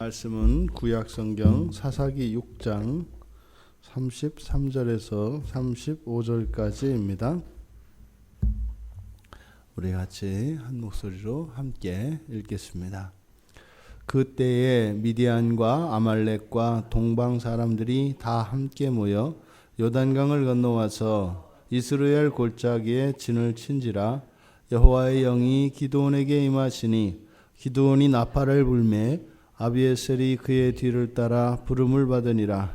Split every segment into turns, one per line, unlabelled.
말씀은 구약성경 사사기 6장 33절에서 35절까지입니다. 우리 같이 한 목소리로 함께 읽겠습니다. 그때에 미디안과 아말렉과 동방 사람들이 다 함께 모여 요단강을 건너와서 이스라엘 골짜기에 진을 친지라. 여호와의 영이 기드온에게 임하시니 기드온이 나팔을 불매 아비에셀이 그의 뒤를 따라 부름을 받으니라.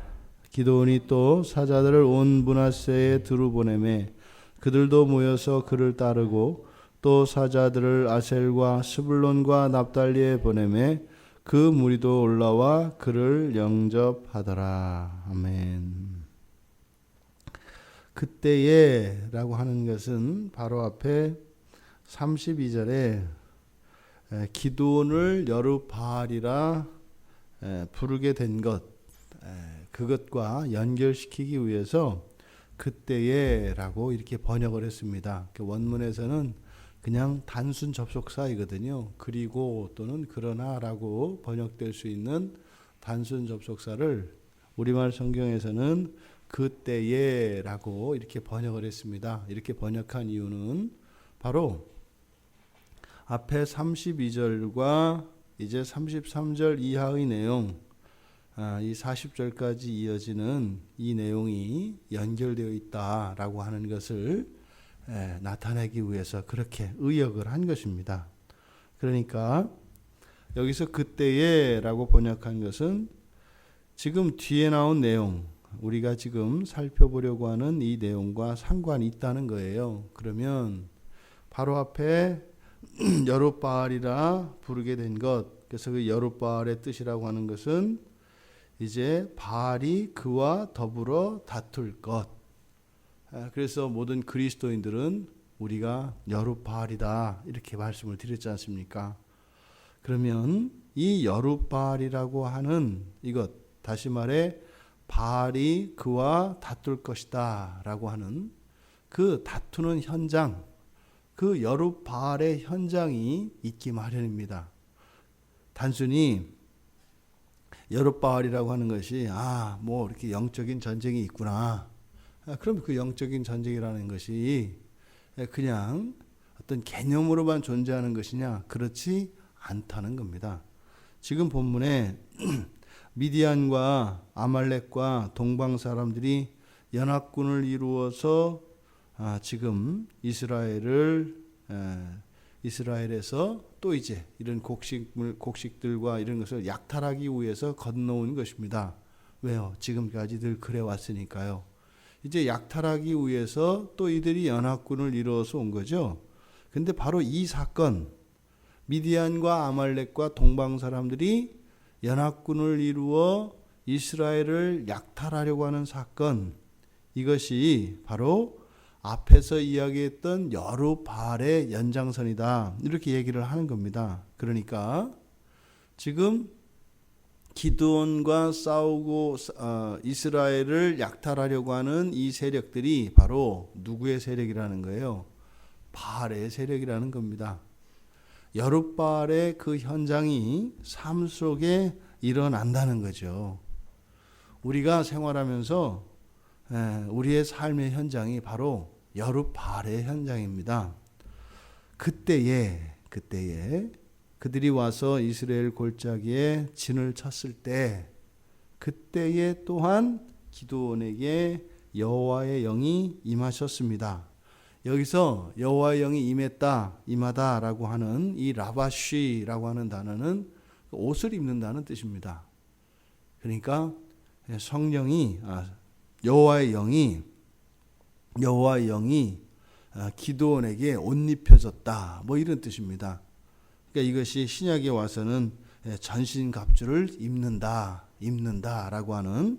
기드온이 또 사자들을 온 므낫세에 두루 보내매 그들도 모여서 그를 따르고 또 사자들을 아셀과 스불론과 납달리에 보내매 그 무리도 올라와 그를 영접하더라. 아멘. 그때에 라고 하는 것은 바로 앞에 32절에 기드온을 여룹바알이라 부르게 된 것, 그것과 연결시키기 위해서 그때에 라고 이렇게 번역을 했습니다. 원문에서는 그냥 단순 접속사이거든요. 그리고 또는 그러나 라고 번역될 수 있는 단순 접속사를 우리말 성경에서는 그때에 라고 이렇게 번역을 했습니다. 이렇게 번역한 이유는 바로 앞에 32절과 이제 33절 이하의 내용, 이 40절까지 이어지는 이 내용이 연결되어 있다라고 하는 것을 나타내기 위해서 그렇게 의역을 한 것입니다. 그러니까 여기서 그때에 라고 번역한 것은 지금 뒤에 나온 내용, 우리가 지금 살펴보려고 하는 이 내용과 상관이 있다는 거예요. 그러면 바로 앞에 여룹바알이라 부르게 된 것, 그래서 그 여룹바알의 뜻이라고 하는 것은 이제 바알이 그와 더불어 다툴 것. 그래서 모든 그리스도인들은 우리가 여룹바알이다 이렇게 말씀을 드렸지 않습니까? 그러면 이 여룹바알이라고 하는 이것, 다시 말해 바알이 그와 다툴 것이다 라고 하는 그 다투는 현장, 그 여룹바알의 현장이 있기 마련입니다. 단순히 여룹바알이라고 하는 것이 뭐 이렇게 영적인 전쟁이 있구나. 그럼 그 영적인 전쟁이라는 것이 그냥 어떤 개념으로만 존재하는 것이냐? 그렇지 않다는 겁니다. 지금 본문에 미디안과 아말렉과 동방 사람들이 연합군을 이루어서 지금 이스라엘에서 또 이제 이런 곡식들과 이런 것을 약탈하기 위해서 건너온 것입니다. 왜요? 지금까지 늘 그래 왔으니까요. 이제 약탈하기 위해서 또 이들이 연합군을 이루어서 온 거죠. 근데 바로 이 사건, 미디안과 아말렉과 동방 사람들이 연합군을 이루어 이스라엘을 약탈하려고 하는 사건, 이것이 바로 앞에서 이야기했던 여룹바알의 연장선이다. 이렇게 얘기를 하는 겁니다. 그러니까 지금 기드온과 싸우고 이스라엘을 약탈하려고 하는 이 세력들이 바로 누구의 세력이라는 거예요? 바알의 세력이라는 겁니다. 여룹바알의 그 현장이 삶 속에 일어난다는 거죠. 우리가 생활하면서 우리의 삶의 현장이 바로 여룹바알의 현장입니다. 그때에 그들이 와서 이스라엘 골짜기에 진을 쳤을 때, 그때에 또한 기드온에게 여호와의 영이 임하셨습니다. 여기서 여호와의 영이 임하다라고 하는 이 라바쉬라고 하는 단어는 옷을 입는다는 뜻입니다. 그러니까 성령이 여호와의 영이 기드온에게 옷 입혀졌다, 뭐 이런 뜻입니다. 그러니까 이것이 신약에 와서는 전신갑주를 입는다라고 하는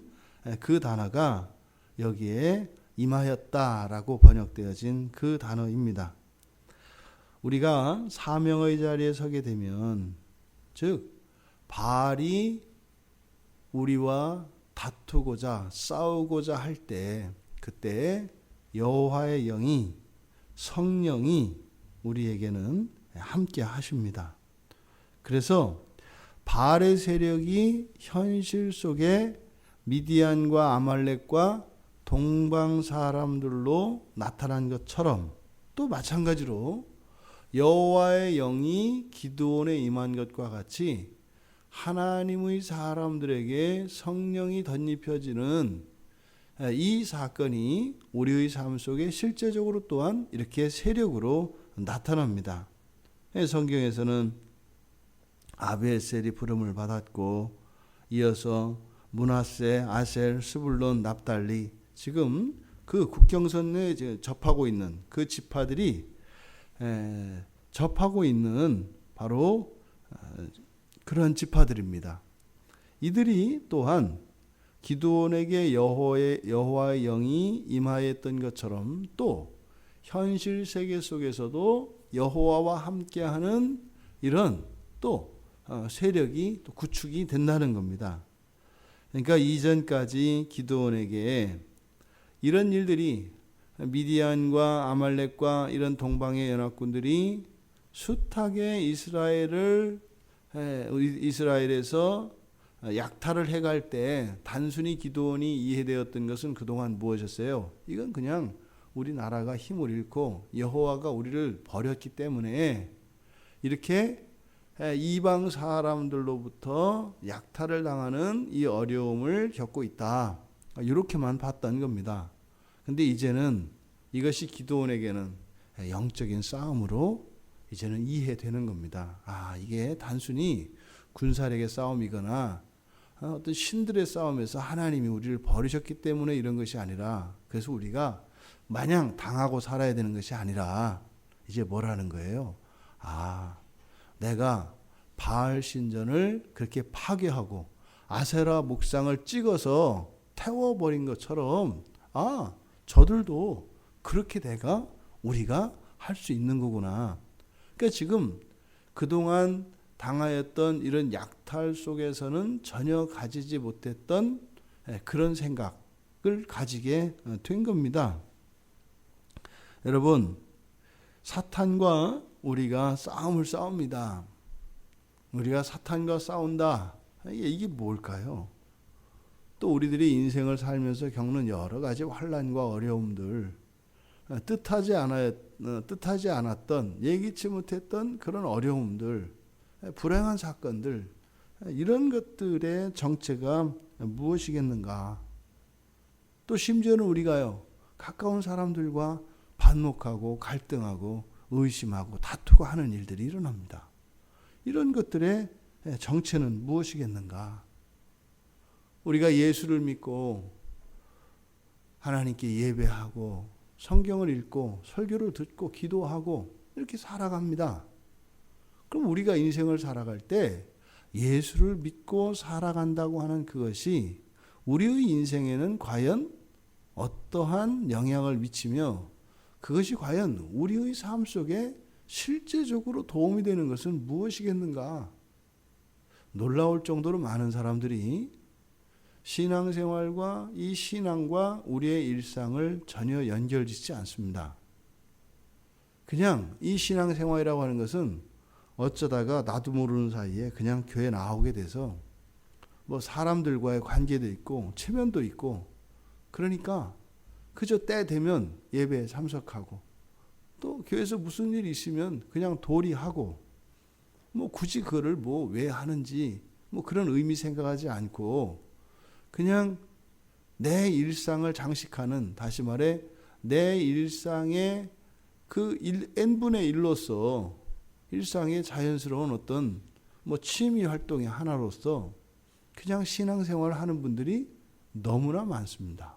그 단어가 여기에 임하였다라고 번역되어진 그 단어입니다. 우리가 사명의 자리에 서게 되면, 즉 바알이 우리와 다투고자 싸우고자 할 때, 그때 여호와의 영이, 성령이 우리에게는 함께 하십니다. 그래서 바알의 세력이 현실 속에 미디안과 아말렉과 동방 사람들로 나타난 것처럼 또 마찬가지로 여호와의 영이 기드온에 임한 것과 같이 하나님의 사람들에게 성령이 덧입혀지는 이 사건이 우리의 삶 속에 실제적으로 또한 이렇게 세력으로 나타납니다. 성경에서는 아비에셀이 부름을 받았고 이어서 므낫세, 아셀, 스불론, 납달리 지금 그 국경선에 접하고 있는 그 지파들이 접하고 있는 바로 그런 지파들입니다. 이들이 또한 기드온에게 여호와의 영이 임하였던 것처럼 또 현실 세계 속에서도 여호와와 함께하는 이런 또 세력이 또 구축이 된다는 겁니다. 그러니까 이전까지 기드온에게 이런 일들이 미디안과 아말렉과 이런 동방의 연합군들이 숱하게 이스라엘에서 약탈을 해갈 때 단순히 기드온이 이해되었던 것은 그동안 무엇이었어요? 이건 그냥 우리나라가 힘을 잃고 여호와가 우리를 버렸기 때문에 이렇게 이방 사람들로부터 약탈을 당하는 이 어려움을 겪고 있다. 이렇게만 봤던 겁니다. 근데 이제는 이것이 기드온에게는 영적인 싸움으로 이제는 이해되는 겁니다. 이게 단순히 군사력의 싸움이거나 어떤 신들의 싸움에서 하나님이 우리를 버리셨기 때문에 이런 것이 아니라, 그래서 우리가 마냥 당하고 살아야 되는 것이 아니라 이제 뭐라는 거예요? 내가 바알 신전을 그렇게 파괴하고 아세라 목상을 찍어서 태워버린 것처럼 저들도 그렇게 우리가 할 수 있는 거구나. 그러니까 지금 그동안 당하였던 이런 약탈 속에서는 전혀 가지지 못했던 그런 생각을 가지게 된 겁니다. 여러분, 사탄과 우리가 싸움을 싸웁니다. 우리가 사탄과 싸운다. 이게 뭘까요? 또 우리들이 인생을 살면서 겪는 여러 가지 환난과 어려움들, 뜻하지 않았던, 예기치 못했던 그런 어려움들, 불행한 사건들, 이런 것들의 정체가 무엇이겠는가? 또 심지어는 우리가요, 가까운 사람들과 반목하고 갈등하고 의심하고 다투고 하는 일들이 일어납니다. 이런 것들의 정체는 무엇이겠는가? 우리가 예수를 믿고 하나님께 예배하고 성경을 읽고 설교를 듣고 기도하고 이렇게 살아갑니다. 그럼 우리가 인생을 살아갈 때 예수를 믿고 살아간다고 하는 그것이 우리의 인생에는 과연 어떠한 영향을 미치며 그것이 과연 우리의 삶 속에 실제적으로 도움이 되는 것은 무엇이겠는가? 놀라울 정도로 많은 사람들이 신앙생활과 이 신앙과 우리의 일상을 전혀 연결짓지 않습니다. 그냥 이 신앙생활이라고 하는 것은 어쩌다가 나도 모르는 사이에 그냥 교회 나오게 돼서 뭐 사람들과의 관계도 있고 체면도 있고, 그러니까 그저 때 되면 예배에 참석하고 또 교회에서 무슨 일이 있으면 그냥 도리하고 뭐 굳이 그거를 뭐 왜 하는지 뭐 그런 의미 생각하지 않고 그냥 내 일상을 장식하는, 다시 말해 내 일상의 그 n분의 1로서 일상의 자연스러운 어떤 뭐 취미 활동의 하나로서 그냥 신앙생활을 하는 분들이 너무나 많습니다.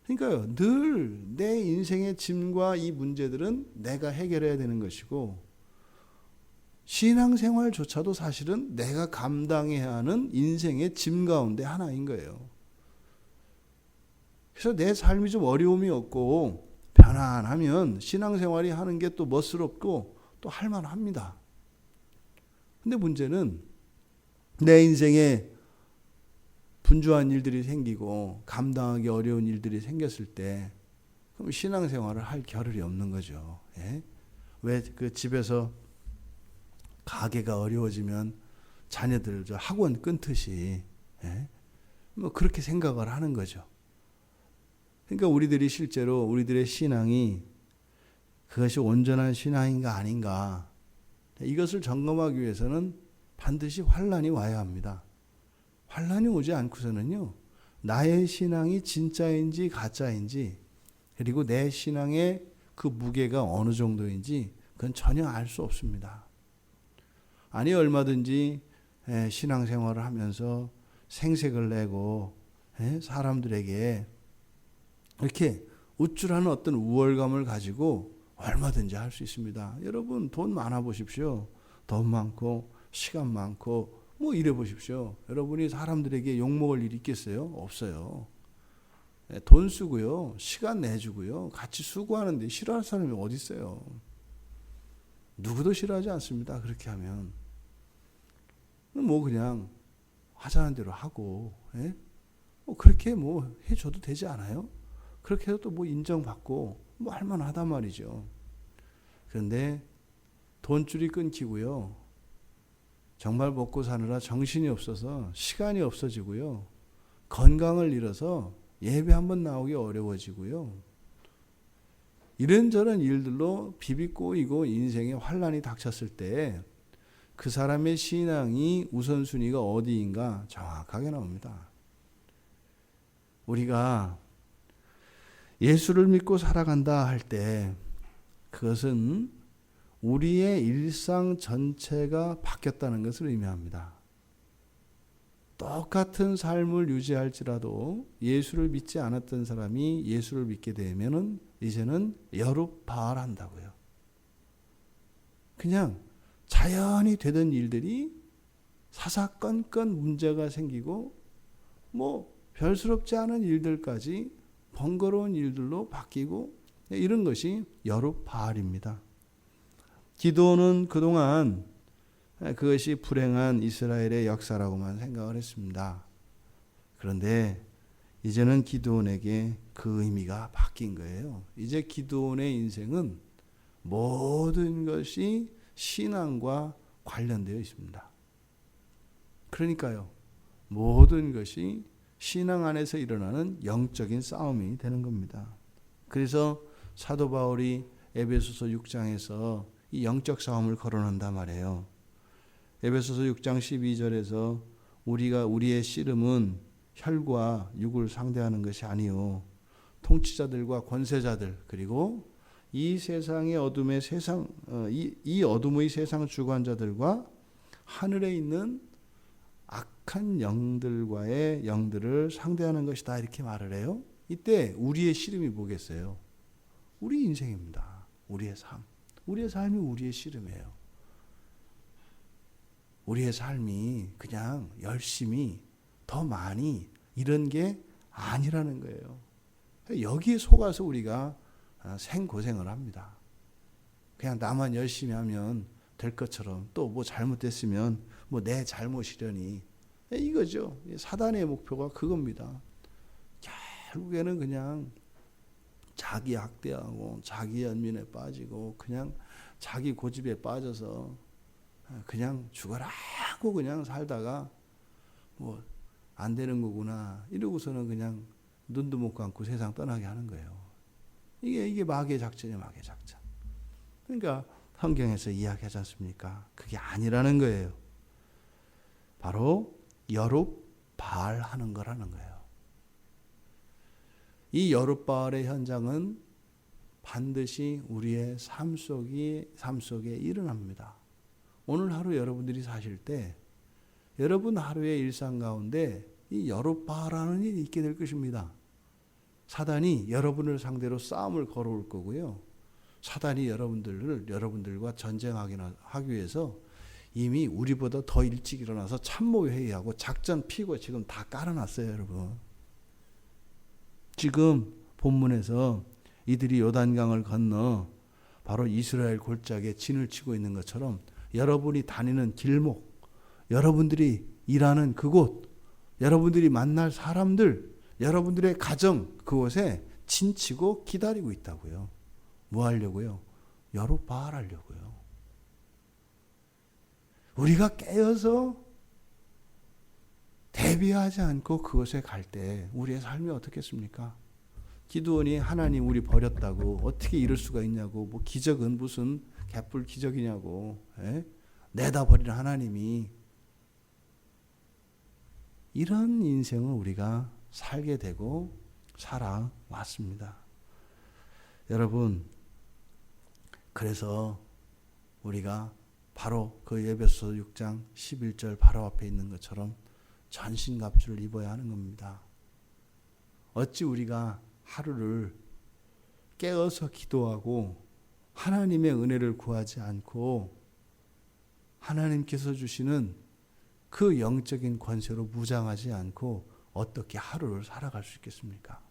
그러니까요, 늘 내 인생의 짐과 이 문제들은 내가 해결해야 되는 것이고, 신앙생활조차도 사실은 내가 감당해야 하는 인생의 짐 가운데 하나인 거예요. 그래서 내 삶이 좀 어려움이 없고 편안하면 신앙생활이 하는 게 또 멋스럽고 또 할만합니다. 근데 문제는 내 인생에 분주한 일들이 생기고 감당하기 어려운 일들이 생겼을 때 그럼 신앙생활을 할 겨를이 없는 거죠. 왜 그 집에서 가게가 어려워지면 자녀들 저 학원 끊듯이 예? 뭐 그렇게 생각을 하는 거죠. 그러니까 우리들이 실제로 우리들의 신앙이 그것이 온전한 신앙인가 아닌가 이것을 점검하기 위해서는 반드시 환난이 와야 합니다. 환난이 오지 않고서는요. 나의 신앙이 진짜인지 가짜인지 그리고 내 신앙의 그 무게가 어느 정도인지 그건 전혀 알 수 없습니다. 아니 얼마든지 신앙생활을 하면서 생색을 내고 사람들에게 이렇게 우쭐하는 어떤 우월감을 가지고 얼마든지 할 수 있습니다. 여러분 돈 많아 보십시오. 돈 많고 시간 많고 뭐 이래 보십시오. 여러분이 사람들에게 욕먹을 일이 있겠어요? 없어요. 돈 쓰고요. 시간 내주고요. 같이 수고하는데 싫어할 사람이 어디 있어요? 누구도 싫어하지 않습니다. 그렇게 하면. 뭐 그냥 하자는 대로 하고 뭐 그렇게 뭐 해줘도 되지 않아요? 그렇게 해서 또 뭐 인정받고 뭐 할만하단 말이죠. 그런데 돈줄이 끊기고요. 정말 먹고 사느라 정신이 없어서 시간이 없어지고요. 건강을 잃어서 예배 한번 나오기 어려워지고요. 이런저런 일들로 비비꼬이고 인생에 환난이 닥쳤을 때 그 사람의 신앙이 우선순위가 어디인가 정확하게 나옵니다. 우리가 예수를 믿고 살아간다 할 때 그것은 우리의 일상 전체가 바뀌었다는 것을 의미합니다. 똑같은 삶을 유지할지라도 예수를 믿지 않았던 사람이 예수를 믿게 되면은 이제는 여룻바알한다고요. 그냥 자연히 되던 일들이 사사건건 문제가 생기고 뭐 별스럽지 않은 일들까지 번거로운 일들로 바뀌고 이런 것이 여룻바알입니다. 기드온은 그동안 그것이 불행한 이스라엘의 역사라고만 생각을 했습니다. 그런데 이제는 기드온에게 그 의미가 바뀐 거예요. 이제 기드온의 인생은 모든 것이 신앙과 관련되어 있습니다. 그러니까요. 모든 것이 신앙 안에서 일어나는 영적인 싸움이 되는 겁니다. 그래서 사도 바울이 에베소서 6장에서 이 영적 싸움을 거론한단 말이에요. 에베소서 6장 12절에서 우리의 씨름은 혈과 육을 상대하는 것이 아니요 통치자들과 권세자들 그리고 이 세상의 어둠의 이 어둠의 세상 주관자들과 하늘에 있는 악한 영들과의 영들을 상대하는 것이다 이렇게 말을 해요. 이때 우리의 씨름이 뭐겠어요? 우리 인생입니다. 우리의 삶. 우리의 삶이 우리의 씨름이에요. 우리의 삶이 그냥 열심히 더 많이 이런 게 아니라는 거예요. 여기에 속아서 우리가 생고생을 합니다. 그냥 나만 열심히 하면 될 것처럼 또 뭐 잘못됐으면 뭐 내 잘못이려니 이거죠. 사단의 목표가 그겁니다. 결국에는 그냥 자기 학대하고 자기 연민에 빠지고 그냥 자기 고집에 빠져서 그냥 죽어라 하고 그냥 살다가 뭐 안 되는 거구나 이러고서는 그냥 눈도 못 감고 세상 떠나게 하는 거예요. 이게 마귀의 작전이에요. 마귀의 작전. 그러니까 성경에서 이야기하지 않습니까? 그게 아니라는 거예요. 바로 여룻바알하는 거라는 거예요. 이 여룻바알의 현장은 반드시 우리의 삶 속에 일어납니다. 오늘 하루 여러분들이 사실 때 여러분 하루의 일상 가운데 이 여룻바알하는 일이 있게 될 것입니다. 사단이 여러분을 상대로 싸움을 걸어올 거고요. 사단이 여러분들과 전쟁하기 위해서 이미 우리보다 더 일찍 일어나서 참모회의하고 작전 피고 지금 다 깔아놨어요, 여러분. 지금 본문에서 이들이 요단강을 건너 바로 이스라엘 골짜기에 진을 치고 있는 것처럼 여러분이 다니는 길목, 여러분들이 일하는 그곳, 여러분들이 만날 사람들, 여러분들의 가정 그곳에 진치고 기다리고 있다고요. 뭐 하려고요? 여룻바알 하려고요. 우리가 깨어서 대비하지 않고 그곳에 갈 때 우리의 삶이 어떻겠습니까? 기드온이 하나님 우리 버렸다고 어떻게 이럴 수가 있냐고, 뭐 기적은 무슨 개뿔 기적이냐고, 내다 버리는 하나님이, 이런 인생을 우리가 살게 되고 살아왔습니다. 여러분, 그래서 우리가 바로 그 에베소 6장 11절 바로 앞에 있는 것처럼 전신갑주를 입어야 하는 겁니다. 어찌 우리가 하루를 깨어서 기도하고 하나님의 은혜를 구하지 않고 하나님께서 주시는 그 영적인 권세로 무장하지 않고 어떻게 하루를 살아갈 수 있겠습니까?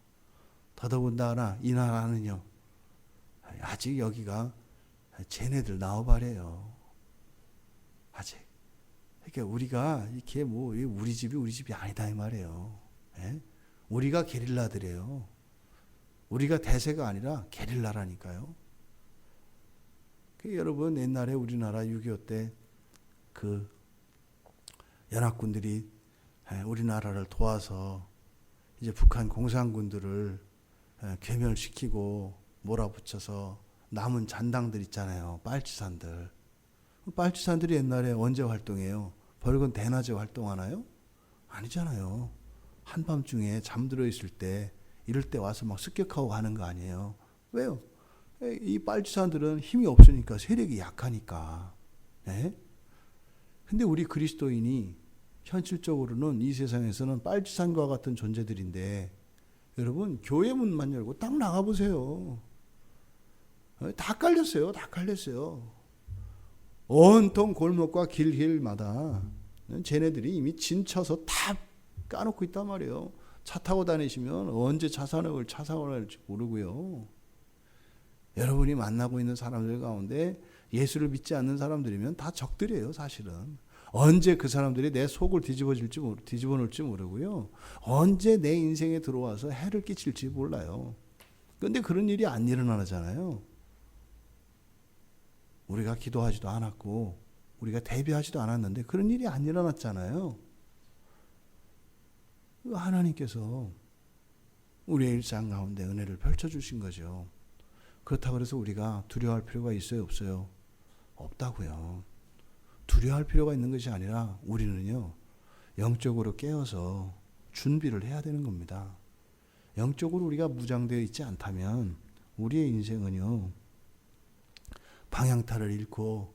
더더군다나 이 나라는요, 아직 여기가 쟤네들 나와바래요. 아직. 그러니까 우리가 이렇게 뭐 우리 집이 아니다 이 말이에요. 우리가 게릴라들이에요. 우리가 대세가 아니라 게릴라라니까요. 여러분, 옛날에 우리나라 6.25 때 그 연합군들이 우리나라를 도와서 이제 북한 공산군들을 괴멸시키고 몰아붙여서 남은 잔당들 있잖아요. 빨치산들. 빨치산들이 옛날에 언제 활동해요? 벌건 대낮에 활동하나요? 아니잖아요. 한밤중에 잠들어 있을 때, 이럴 때 와서 막 습격하고 가는 거 아니에요. 왜요? 이 빨치산들은 힘이 없으니까, 세력이 약하니까. 근데 우리 그리스도인이 현실적으로는 이 세상에서는 빨치산과 같은 존재들인데, 여러분, 교회 문만 열고 딱 나가보세요. 다 깔렸어요. 다 깔렸어요. 온통 골목과 길마다 쟤네들이 이미 진쳐서 다 까놓고 있단 말이에요. 차 타고 다니시면 언제 차상을 할지 모르고요. 여러분이 만나고 있는 사람들 가운데 예수를 믿지 않는 사람들이면 다 적들이에요, 사실은. 언제 그 사람들이 내 속을 뒤집어 놓을지 모르고요. 언제 내 인생에 들어와서 해를 끼칠지 몰라요. 그런데 그런 일이 안 일어나잖아요. 우리가 기도하지도 않았고 우리가 대비하지도 않았는데 그런 일이 안 일어났잖아요. 하나님께서 우리의 일상 가운데 은혜를 펼쳐주신 거죠. 그렇다고 해서 우리가 두려워할 필요가 있어요, 없어요? 없다고요. 두려워할 필요가 있는 것이 아니라 우리는요, 영적으로 깨어서 준비를 해야 되는 겁니다. 영적으로 우리가 무장되어 있지 않다면 우리의 인생은요, 방향타를 잃고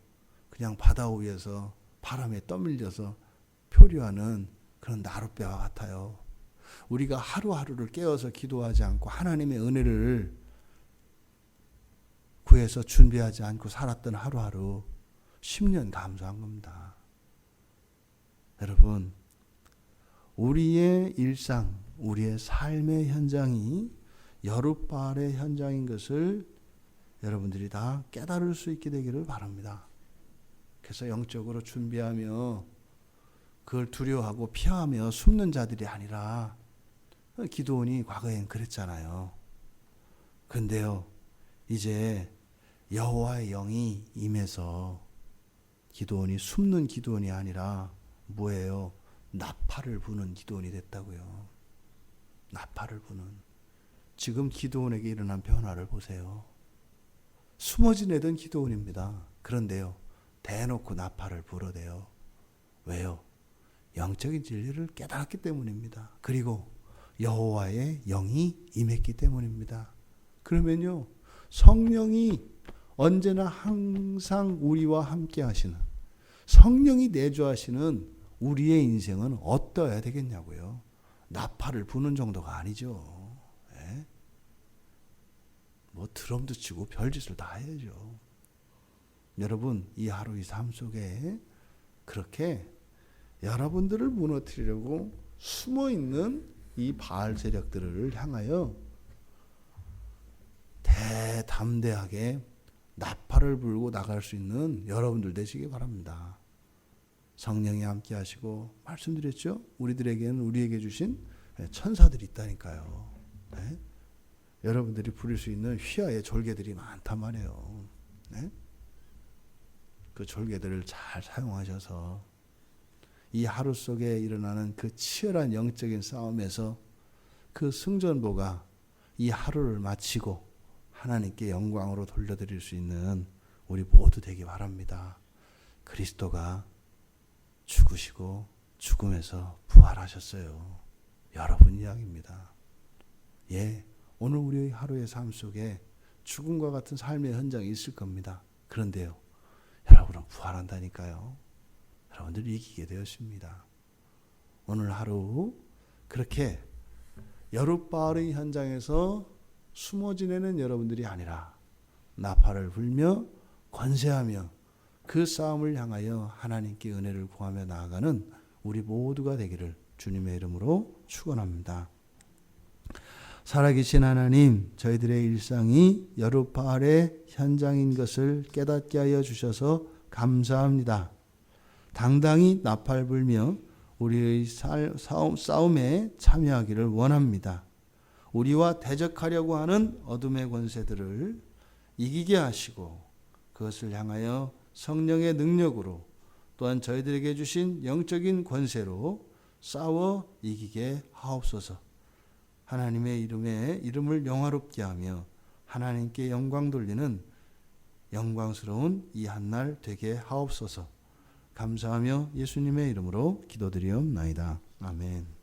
그냥 바다 위에서 바람에 떠밀려서 표류하는 그런 나룻배와 같아요. 우리가 하루하루를 깨어서 기도하지 않고 하나님의 은혜를 구해서 준비하지 않고 살았던 하루하루 10년 감수한 겁니다. 여러분, 우리의 일상, 우리의 삶의 현장이 여룻바알의 현장인 것을 여러분들이 다 깨달을 수 있게 되기를 바랍니다. 그래서 영적으로 준비하며 그걸 두려워하고 피하며 숨는 자들이 아니라, 기드온이 과거엔 그랬잖아요. 근데요, 이제 여호와의 영이 임해서 기드온이 숨는 기드온이 아니라 뭐예요? 나팔을 부는 기드온이 됐다고요. 나팔을 부는. 지금 기드온에게 일어난 변화를 보세요. 숨어 지내던 기드온입니다. 그런데요, 대놓고 나팔을 불어대요. 왜요? 영적인 진리를 깨달았기 때문입니다. 그리고 여호와의 영이 임했기 때문입니다. 그러면요, 성령이 언제나 항상 우리와 함께 하시는, 성령이 내주하시는 우리의 인생은 어떠해야 되겠냐고요. 나팔을 부는 정도가 아니죠. 뭐 드럼도 치고 별짓을 다 해야죠. 여러분, 이 하루 이 삶 속에 그렇게 여러분들을 무너뜨리려고 숨어있는 이 바알 세력들을 향하여 대담대하게 나팔을 불고 나갈 수 있는 여러분들 되시기 바랍니다. 성령이 함께 하시고, 말씀드렸죠? 우리들에게는 우리에게 주신 천사들이 있다니까요. 네? 여러분들이 부릴 수 있는 휘하의 졸개들이 많단 말이에요. 네? 그 졸개들을 잘 사용하셔서 이 하루 속에 일어나는 그 치열한 영적인 싸움에서 그 승전보가 이 하루를 마치고 하나님께 영광으로 돌려드릴 수 있는 우리 모두 되기 바랍니다. 그리스도가 죽으시고 죽음에서 부활하셨어요. 여러분 이야기입니다. 예, 오늘 우리 하루의 삶 속에 죽음과 같은 삶의 현장이 있을 겁니다. 그런데요, 여러분은 부활한다니까요. 여러분들이 이기게 되었습니다. 오늘 하루 그렇게 여룻바알의 현장에서 숨어 지내는 여러분들이 아니라 나팔을 불며 권세하며 그 싸움을 향하여 하나님께 은혜를 구하며 나아가는 우리 모두가 되기를 주님의 이름으로 축원합니다. 살아계신 하나님, 저희들의 일상이 여룻바알의 현장인 것을 깨닫게 하여 주셔서 감사합니다. 당당히 나팔 불며 우리의 싸움에 참여하기를 원합니다. 우리와 대적하려고 하는 어둠의 권세들을 이기게 하시고 그것을 향하여 성령의 능력으로 또한 저희들에게 주신 영적인 권세로 싸워 이기게 하옵소서. 하나님의 이름을 영화롭게 하며 하나님께 영광 돌리는 영광스러운 이 한날 되게 하옵소서. 감사하며 예수님의 이름으로 기도드리옵나이다. 아멘.